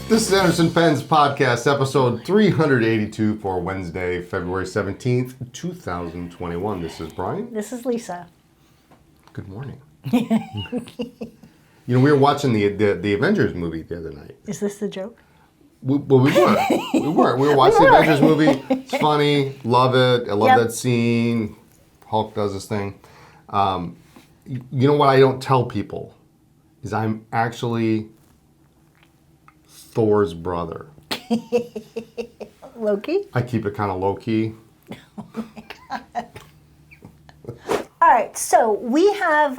This is Anderson Penn's podcast, episode 382 for Wednesday, February 17th, 2021. This is Brian. This is Lisa. Good morning. We were watching the Avengers movie the other night. Is this the joke? We were. We were watching the Avengers movie. It's funny. Love it. I love that scene. Hulk does this thing. You know what I don't tell people is I'm actually Thor's brother. Loki? I keep it kind of low-key. Oh my God. All right, so we have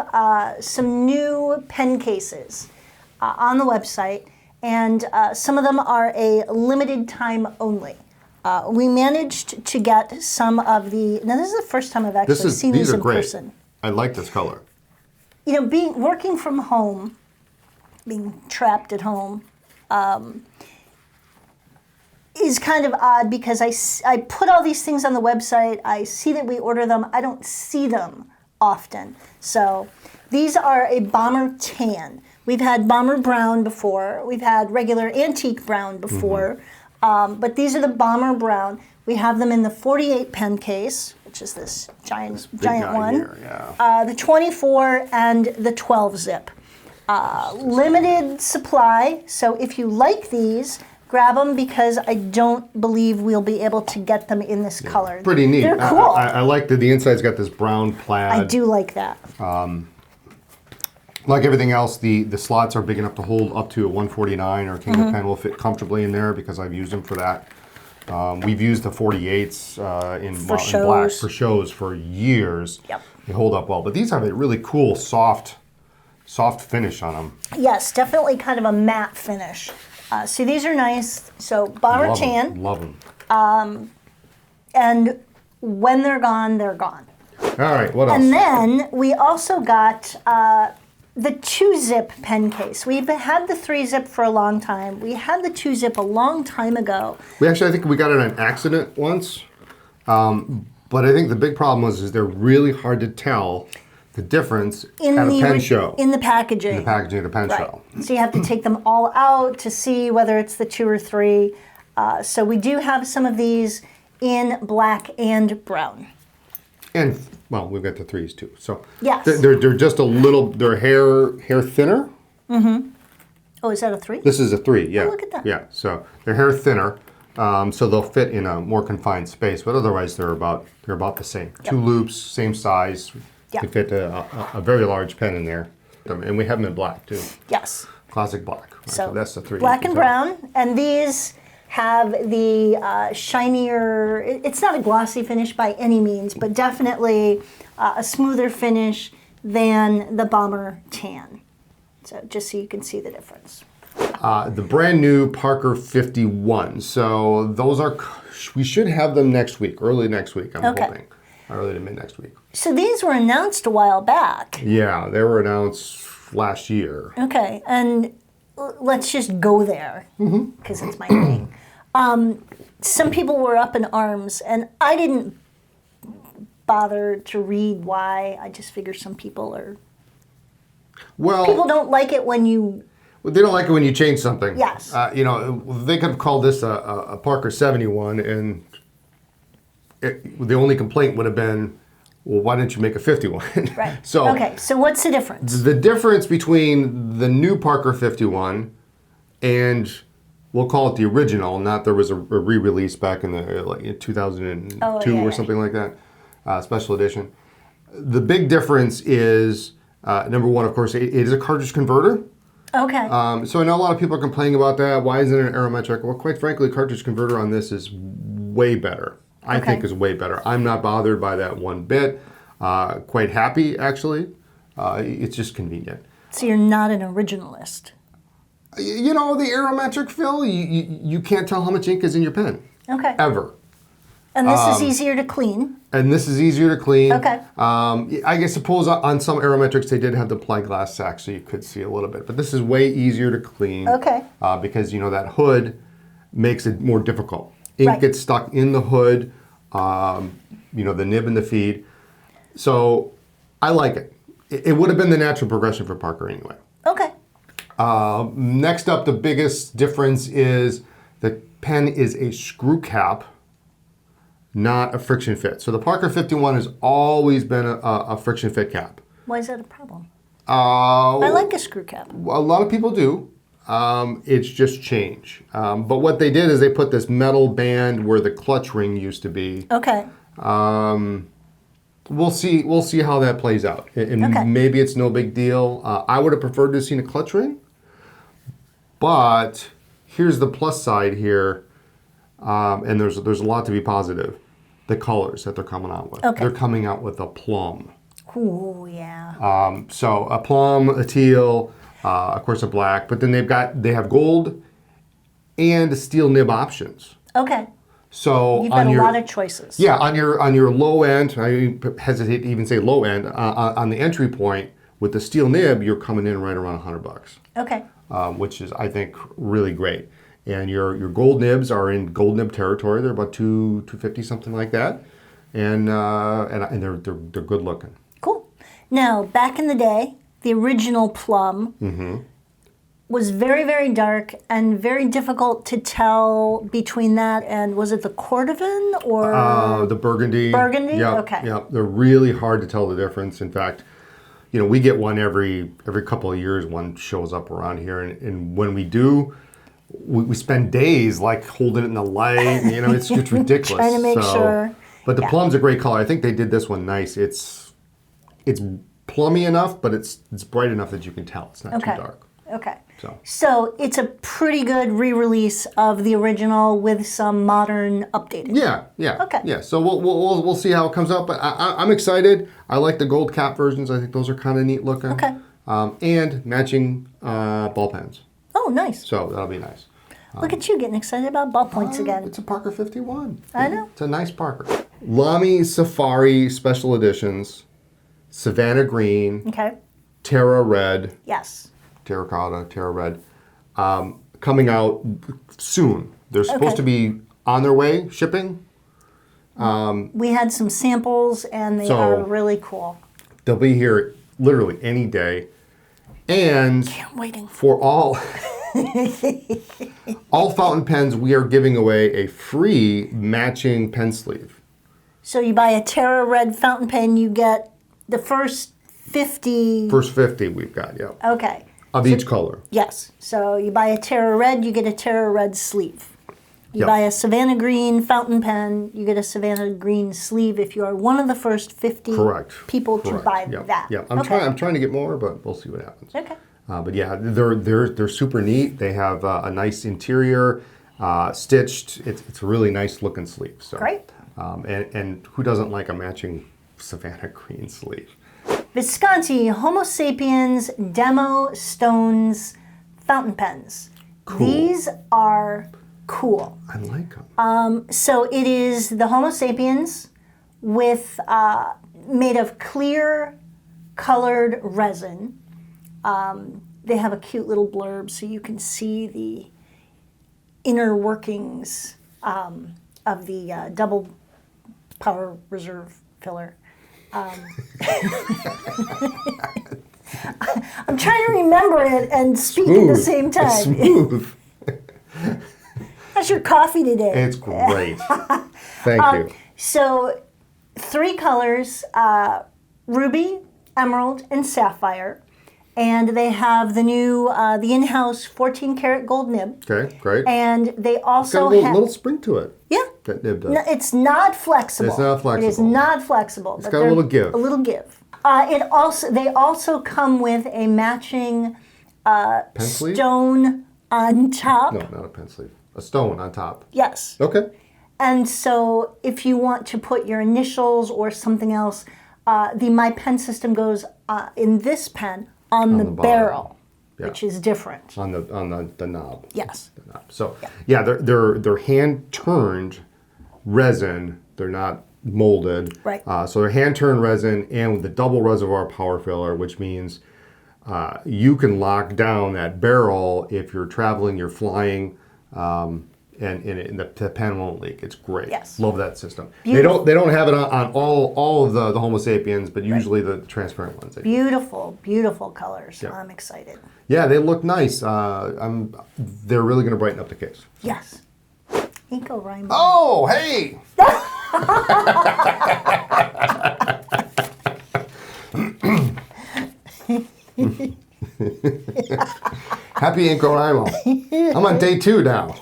some new pen cases on the website, and some of them are a limited time only. We managed to get some of the, now this is the first time I've actually seen these in person. I like this color. You know, working from home, being trapped at home, is kind of odd because I put all these things on the website. I see that we order them. I don't see them often. So these are a bomber tan. We've had bomber brown before. We've had regular antique brown before. But these are the bomber brown. We have them in the 48 pen case, which is this giant one. Here, yeah. The 24 and the 12 zip. Limited supply, so if you like these, grab them because I don't believe we'll be able to get them in this color. Pretty neat. They're cool. I like that the inside's got this brown plaid. I do like that. Like everything else, the slots are big enough to hold up to a 149 or a King of Pen will fit comfortably in there because I've used them for that. We've used the 48s in black for shows for years. Yep. They hold up well, but these have a really cool soft finish on them. Yes, definitely kind of a matte finish. So these are nice. So bomber tan. Love them. And when they're gone, they're gone. All right, what else? And then we also got the 2-zip pen case. We've had the 3-zip for a long time. We had the 2-zip a long time ago. I think we got it on accident once. But I think the big problem is they're really hard to tell the difference at a pen show. In the packaging. In the packaging at a pen show. So you have to take them all out to see whether it's the 2 or 3. So we do have some of these in black and brown. And, well, we've got the 3s too. So yes. They're just a little, they're hair thinner. Mm-hmm. Oh, is that a 3? This is a 3, yeah. Oh, look at that. Yeah, so they're hair thinner. So they'll fit in a more confined space, but otherwise they're about the same. Yep. 2 loops, same size. Yep. You fit a very large pen in there. And we have them in black too. Yes. Classic black. Right? So that's the 3. Black and brown, and these have the shinier, it's not a glossy finish by any means, but definitely a smoother finish than the bomber tan. So just so you can see the difference. The brand new Parker 51. So those are, we should have them next week, early next week, I'm hoping. Early to mid next week. So these were announced a while back. Yeah, they were announced last year. Okay, and let's just go there, because it's my thing. Some people were up in arms, and I didn't bother to read why. I just figure some people are... Well, people don't like it when you... They don't like it when you change something. Yes. They could have called this a Parker 71, and the only complaint would have been, well, why didn't you make a 51? Right. So what's the difference? The difference between the new Parker 51 and, we'll call it the original, not there was a re-release back in the 2002 or something like that, special edition. The big difference is, number one, of course, it is a cartridge converter. Okay. So I know a lot of people are complaining about that. Why isn't it an aerometric? Well, quite frankly, cartridge converter on this is way better. I think is way better. I'm not bothered by that one bit. Quite happy, actually. It's just convenient. So you're not an originalist? You know, the aerometric fill, you can't tell how much ink is in your pen. Okay. Ever. And this is easier to clean. And this is easier to clean. Okay. I guess suppose on some aerometrics they did have the plexiglass sack so you could see a little bit. But this is way easier to clean. Okay. Because, that hood makes it more difficult. Ink gets stuck in the hood, the nib and the feed. So I like it. It would have been the natural progression for Parker anyway. Okay. Next up, the biggest difference is the pen is a screw cap, not a friction fit. So the Parker 51 has always been a friction fit cap. Why is that a problem? I like a screw cap. A lot of people do. It's just change. But what they did is they put this metal band where the clutch ring used to be. Okay. We'll see how that plays out. And Okay. maybe it's no big deal. I would have preferred to have seen a clutch ring. But here's the plus side here. And there's a lot to be positive. The colors that they're coming out with. Okay. They're coming out with a plum. Ooh, yeah. So a plum, a teal, of course a black, but then they have gold and steel nib options. Okay. So You've got a lot of choices. Yeah, on your low end, I hesitate to even say low end, on the entry point with the steel nib, you're coming in right around $100. Okay. Which is, I think, really great. And your gold nibs are in gold nib territory. They're about $250, something like that, and they're good looking. Cool. Now, back in the day, the original plum was very, very dark and very difficult to tell between that and, was it the Cordovan or? The burgundy. Burgundy? Yeah, Okay. yeah. They're really hard to tell the difference. In fact, we get one every couple of years. One shows up around here, and when we do, we spend days like holding it in the light. It's ridiculous. Trying to make sure. But the plum's a great color. I think they did this one nice. It's plummy enough, but it's bright enough that you can tell it's not too dark. Okay. So it's a pretty good re-release of the original with some modern updating. Yeah. Okay. Yeah. So we'll see how it comes out. But I'm excited. I like the gold cap versions. I think those are kind of neat looking. Okay. And matching ball pens. Oh, nice. So that'll be nice. Look at you getting excited about ballpoints again. It's a Parker 51. I know. It's a nice Parker. Lamy Safari Special Editions, Savannah Green, Okay. Terra Red, Yes. Terracotta, Terra Red, coming out soon. They're supposed to be on their way, shipping. We had some samples, and they are really cool. They'll be here literally any day. And I'm waiting. for all fountain pens, we are giving away a free matching pen sleeve. So you buy a Terra Red fountain pen, you get the first 50. First 50 we've got, yeah. Okay. Of each color. Yes. So you buy a Terra Red, you get a Terra Red sleeve. You Yep. buy a Savannah Green fountain pen, you get a Savannah Green sleeve if you are one of the first 50 people to buy that. Yeah, I'm trying to get more, but we'll see what happens. Okay. But yeah, they're super neat. They have a nice interior, stitched. It's a really nice looking sleeve. So, Great. And who doesn't like a matching Savannah Green sleeve? Visconti Homo Sapiens Demo Stones fountain pens. Cool. These are cool. I like them. So it is the Homo Sapiens with made of clear colored resin. They have a cute little blurb so you can see the inner workings of the double power reserve filler. I'm trying to remember it and speak at the same time. Smooth. How's your coffee today? It's great. Thank you. So 3 colors, ruby, emerald, and sapphire. And they have the new, the in-house 14 karat gold nib. Okay, great. And they also It's got a have... little spring to it. Yeah. That nib does. No, it's not flexible. It's not flexible. It is not flexible. It's got a little give. A little give. They also come with a matching Pen sleeve? stone on top. No, not a pen sleeve. A stone on top. Yes. Okay. And so if you want to put your initials or something else, the My Pen system goes in this pen on the bottom. barrel, Yeah. which is different. On the knob. Yes. The knob. So yeah, they're hand turned resin. They're not molded. Right. So they're hand turned resin and with the double reservoir power filler, which means you can lock down that barrel if you're traveling, you're flying. and the pen won't leak. It's great. Yes. Love that system. Beautiful. They don't have it on all of the Homo sapiens, but usually the transparent ones. Beautiful, beautiful colors. Yeah. I'm excited. Yeah, they look nice. They're really going to brighten up the case. Yes. Inco Rhyme. Oh, hey! Happy NaNoWriMo. I'm on day 2 now.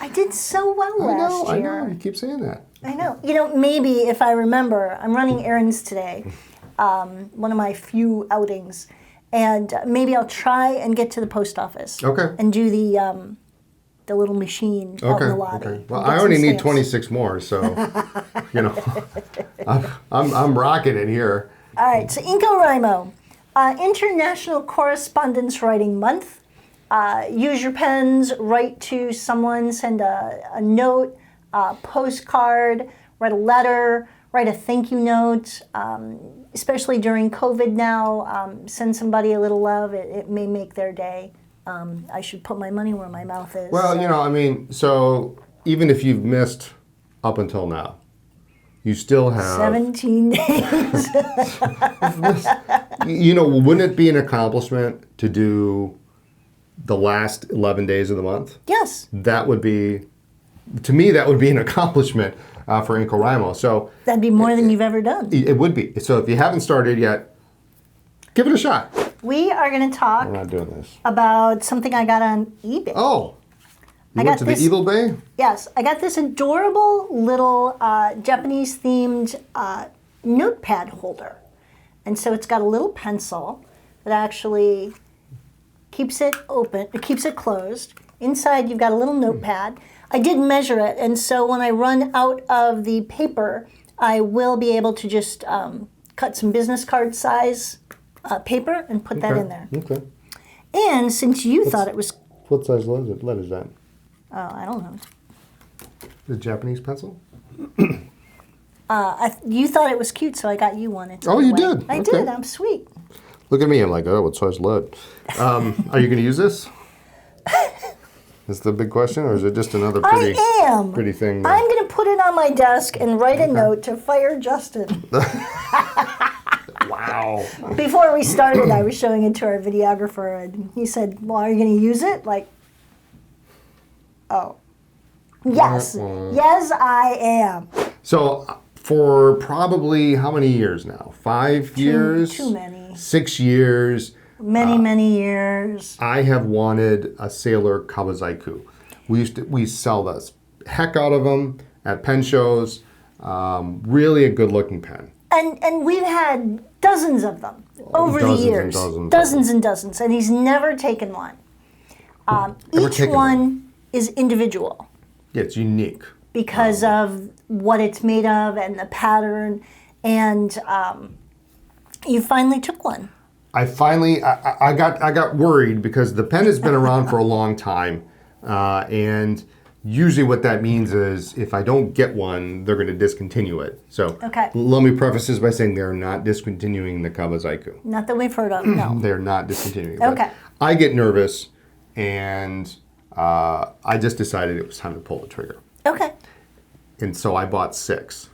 I did so well last I year. know. You keep saying that. I know. You know, maybe if I remember, I'm running errands today, one of my few outings, and maybe I'll try and get to the post office. Okay. And do the little machine out in the lobby. Okay. Well, and I get only some need stamps. 26 more, so you know, I'm rocking it here. All right. So NaNoWriMo, International Correspondence Writing Month. Use your pens, write to someone, send a note, a postcard, write a letter, write a thank you note, especially during COVID now. Send somebody a little love. It may make their day. I should put my money where my mouth is. Well, you know, I mean, so even if you've missed up until now, you still have 17 days. You know, wouldn't it be an accomplishment to do the last 11 days of the month? Yes. That would be, to me, that would be an accomplishment for NaNoWriMo. So That'd be more than you've ever done. it would be. So if you haven't started yet, give it a shot. We are going to talk We're not doing this. about something I got on eBay. Oh, you I went got to this- the Evil Bay? Yes, I got this adorable little Japanese-themed notepad holder. And so it's got a little pencil that actually keeps it open, it keeps it closed. Inside you've got a little notepad. I did measure it, and so when I run out of the paper, I will be able to just cut some business card size paper and put that in there. Okay. And since you thought it was, What size lead is that? I don't know, The Japanese pencil? you thought it was cute, so I got you one. It's Oh, on the you way. did? I Okay. did. I'm sweet. Look at me. I'm like, oh, what size lead? Are you going to use this? Is the big question, or is it just another pretty, I am. pretty thing? I'm going to put it on my desk and write a note to fire Justin. Wow. Before we started, I was showing it to our videographer, and he said, well, are you going to use it? Like, oh. Yes. Yes, I am. So for probably how many years now? 5 years? Too many. 6 years. Many years. I have wanted a Sailor Kawasaiku. We sell the heck out of them at pen shows. Really a good looking pen. And we've had dozens of them over the Dozens and years. dozens. And dozens. And he's never taken one. Never Each taken one is individual Yeah, it's unique. because of what it's made of and the pattern. And you finally took one. I got worried because the pen has been around for a long time, and usually what that means is if I don't get one, they're going to discontinue it. So Okay. let me preface this by saying they're not discontinuing the Kawasaiku. Not that we've heard of, no. They're not discontinuing it. But Okay. I get nervous, and I just decided it was time to pull the trigger. Okay. And so I bought 6.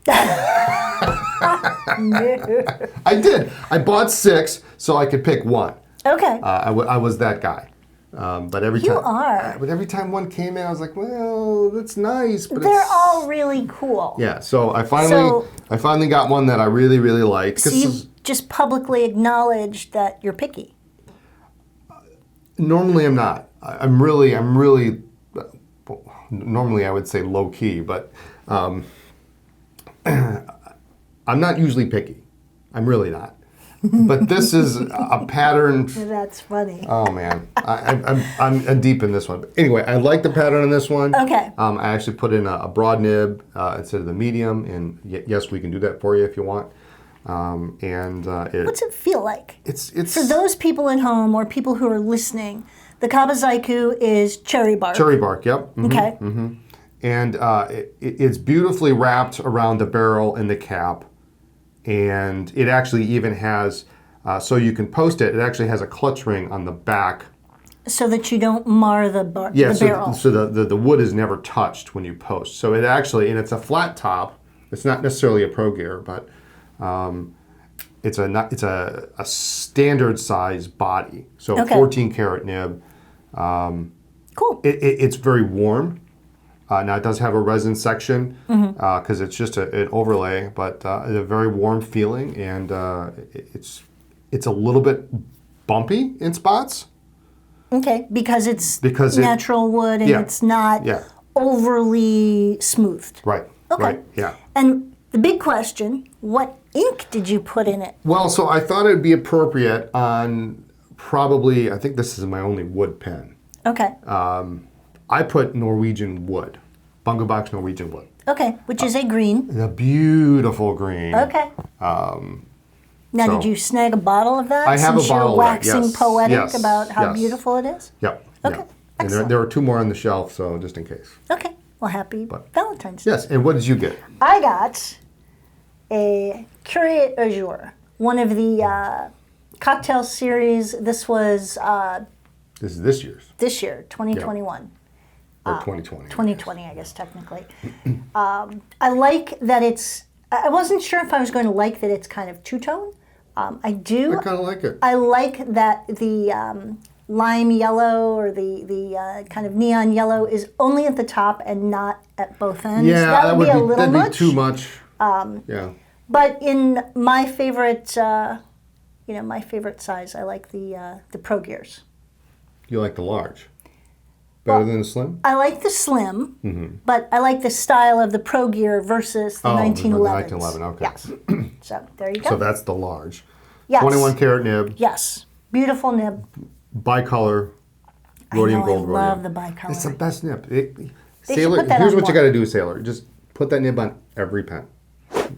I did. I bought 6 so I could pick one. Okay. I was that guy. But every You time, are. But every time one came in, I was like, "Well, that's nice." But They're it's... all really cool. Yeah. So I finally got one that I really, really liked. So you've just publicly acknowledged that you're picky. Normally, I'm not. I'm really. Normally, I would say low key, but I'm not usually picky. I'm really not. But this is a pattern. That's funny. Oh man, I'm deep in this one. But anyway, I like the pattern in this one. Okay. I actually put in a broad nib instead of the medium, and yes, we can do that for you if you want. What's it feel like? It's For those people at home or people who are listening, the Kawasaiku is cherry bark. cherry bark. Yep. Mhm. Okay. And it's beautifully wrapped around the barrel and the cap, and it actually even has, so you can post it. It actually has a clutch ring on the back So that you don't mar the barrel. So the wood is never touched when you post. So it actually, and it's a flat top. It's not necessarily a Pro Gear, but it's a standard size body. So 14 karat nib. Cool. It's very warm. Now it does have a resin section because it's just an overlay, but it's a very warm feeling, and it's a little bit bumpy in spots. Okay, because it's natural wood and it's not overly smoothed. Right. Okay. Right. Yeah. And the big question: what ink did you put in it? Well, so I thought it'd be appropriate on probably. I think this is my only wood pen. Okay. I put Norwegian wood, Bunga Box Norwegian wood. Okay, which is a green. A beautiful green. Okay. Now, did you snag a bottle of that? I have a bottle of that, waxing poetic about how beautiful it is? Yep. Okay, excellent. And there are 2 more on the shelf, so just in case. Okay, well, happy Valentine's Day. Yes, and what did you get? I got a Curate au Jour, one of the cocktail series. This was... this is this year's. This year, 2021. Or 2020. 2020, I guess, technically. I like that it's... I wasn't sure if I was going to like that it's kind of two-tone. I do. I kind of like it. I like that the lime yellow or the kind of neon yellow is only at the top and not at both ends. Yeah, that would be a little that'd much. Be too much. Yeah. But in my favorite, my favorite size, I like the Pro Gears. You like the large? Better than the slim? I like the slim, but I like the style of the Pro Gear versus the 1911. The 1911, okay. Yes. So there you go. So that's the large. Yes. 21 karat nib. Yes. Beautiful nib. Bicolor. Rhodium gold. I love the bicolor. It's the best nib. Sailor, put that here's on what you more. got to do, Sailor. Just put that nib on every pen.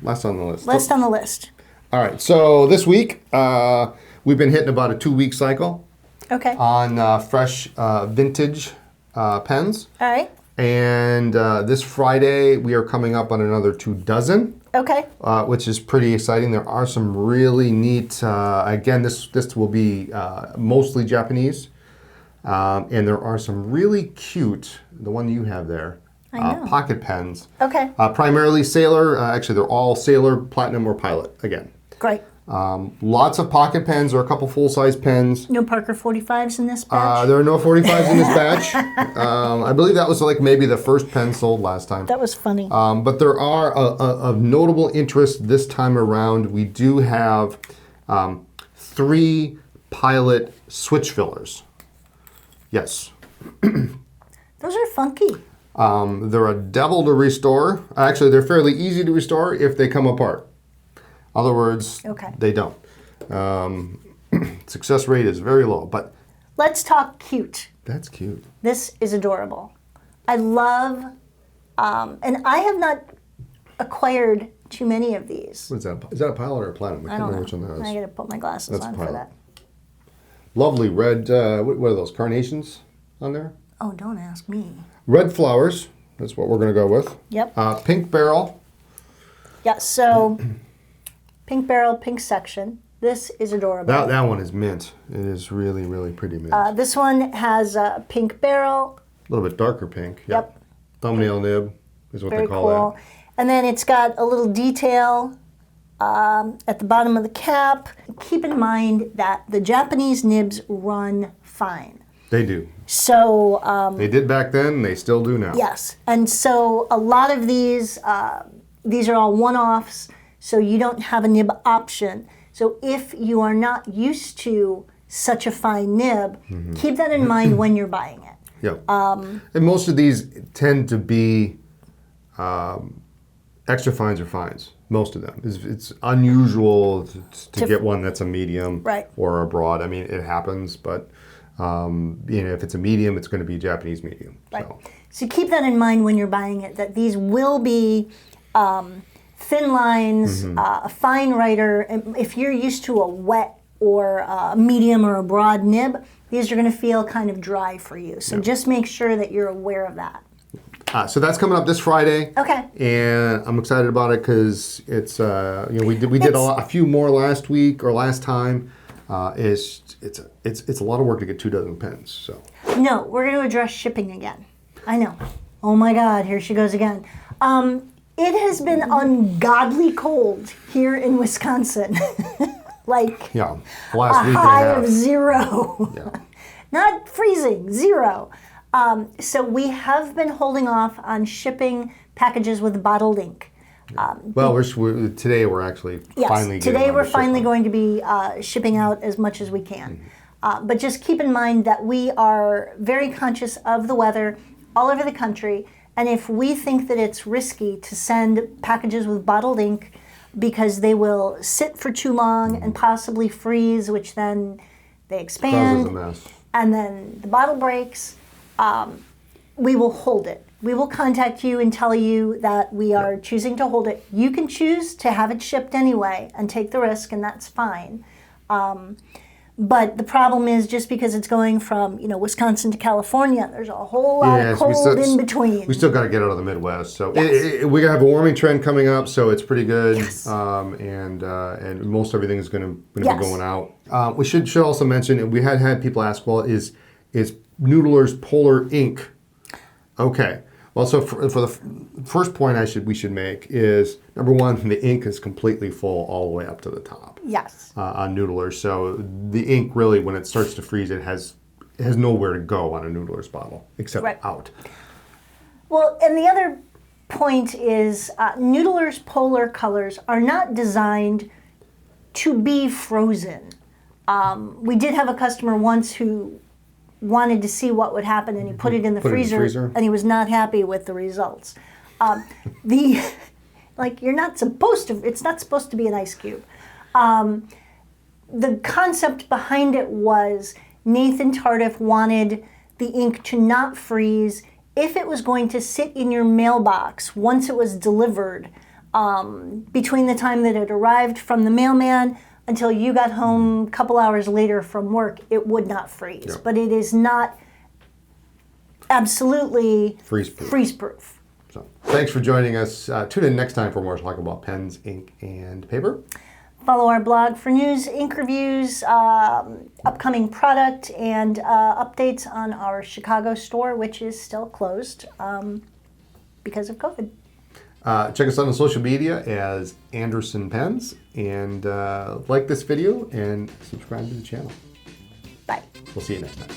Last on the list. Last on the list. All right. So this week, we've been hitting about a 2-week cycle. Okay. On fresh vintage pens. All right. And this Friday, we are coming up on another 24. Okay. Which is pretty exciting. There are some really neat, again, this will be mostly Japanese. And there are some really cute, the one you have there, pocket pens. Okay. Primarily Sailor. Actually, they're all Sailor, Platinum, or Pilot, again. Great. Lots of pocket pens or a couple full-size pens. No Parker 45s in this batch? There are no 45s in this batch. I believe that was like maybe the first pen sold last time. That was funny. But there are of notable interest this time around. We do have 3 Pilot switch fillers. Yes. Those are funky. They're a devil to restore. Actually, they're fairly easy to restore if they come apart. Other words, they don't. Success rate is very low, but... Let's talk cute. That's cute. This is adorable. I love, and I have not acquired too many of these. What is that? Is that a Pilot or a Platinum? I can't remember which one that is. I gotta put my glasses on for that. Lovely red, what are those, carnations on there? Oh, don't ask me. Red flowers, that's what we're gonna go with. Yep. Pink barrel. Yeah, so... Pink barrel, pink section. This is adorable. That one is mint. It is really, really pretty mint. This one has a pink barrel. A little bit darker pink. Yep. Thumbnail nib is what Very they call cool. that. And then it's got a little detail at the bottom of the cap. Keep in mind that the Japanese nibs run fine. They do. So... they did back then, they still do now. Yes. And so a lot of these are all one-offs. So you don't have a nib option. So if you are not used to such a fine nib, keep that in mind when you're buying it. Yeah. And most of these tend to be extra fines or fines. Most of them. It's unusual to get one that's a medium or a broad. I mean, it happens, but if it's a medium, it's going to be a Japanese medium. Right. So keep that in mind when you're buying it, that these will be... thin lines, a fine writer. If you're used to a wet or a medium or a broad nib, these are going to feel kind of dry for you. So just make sure that you're aware of that. So that's coming up this Friday. Okay. And I'm excited about it because it's we did a few more last week or last time. it's a lot of work to get 24 pens. So No, we're going to address shipping again. I know. Oh my God, here she goes again. It has been ungodly cold here in Wisconsin. Like yeah, last a week high and a half. of 0. Yeah. Not freezing, 0. So we have been holding off on shipping packages with bottled ink. Well, today we're actually finally getting today on we're the finally ship. going to be shipping out as much as we can. But just keep in mind that we are very conscious of the weather all over the country, and if we think that it's risky to send packages with bottled ink because they will sit for too long and possibly freeze, which then they expand, Causes a mess. and then the bottle breaks, we will hold it. We will contact you and tell you that we are choosing to hold it. You can choose to have it shipped anyway and take the risk, and that's fine. But the problem is, just because it's going from Wisconsin to California, there's a whole lot of cold in between. We still got to get out of the Midwest, so Yes. we have a warming trend coming up, so it's pretty good. Yes. And most everything is going to be Yes. going out. We should also mention, we had people ask, well, is Noodler's Polar ink okay? Well, so for the first point we should make is, number one, the ink is completely full all the way up to the top. Yes. On Noodler, so the ink really, when it starts to freeze, it has nowhere to go on a Noodler's bottle except Right. out. Well, and the other point is Noodler's Polar colors are not designed to be frozen. We did have a customer once who wanted to see what would happen, and he put it in the freezer, and he was not happy with the results. You're not supposed to, it's not supposed to be an ice cube. The concept behind it was Nathan Tardif wanted the ink to not freeze if it was going to sit in your mailbox once it was delivered, between the time that it arrived from the mailman until you got home a couple hours later from work. It would not freeze. Yeah. But it is not absolutely freeze-proof. So, thanks for joining us. Tune in next time for more talk about pens, ink, and paper. Follow our blog for news, ink reviews, upcoming product, and updates on our Chicago store, which is still closed because of COVID. Check us out on social media as Anderson Pens, and like this video and subscribe to the channel. Bye. We'll see you next time.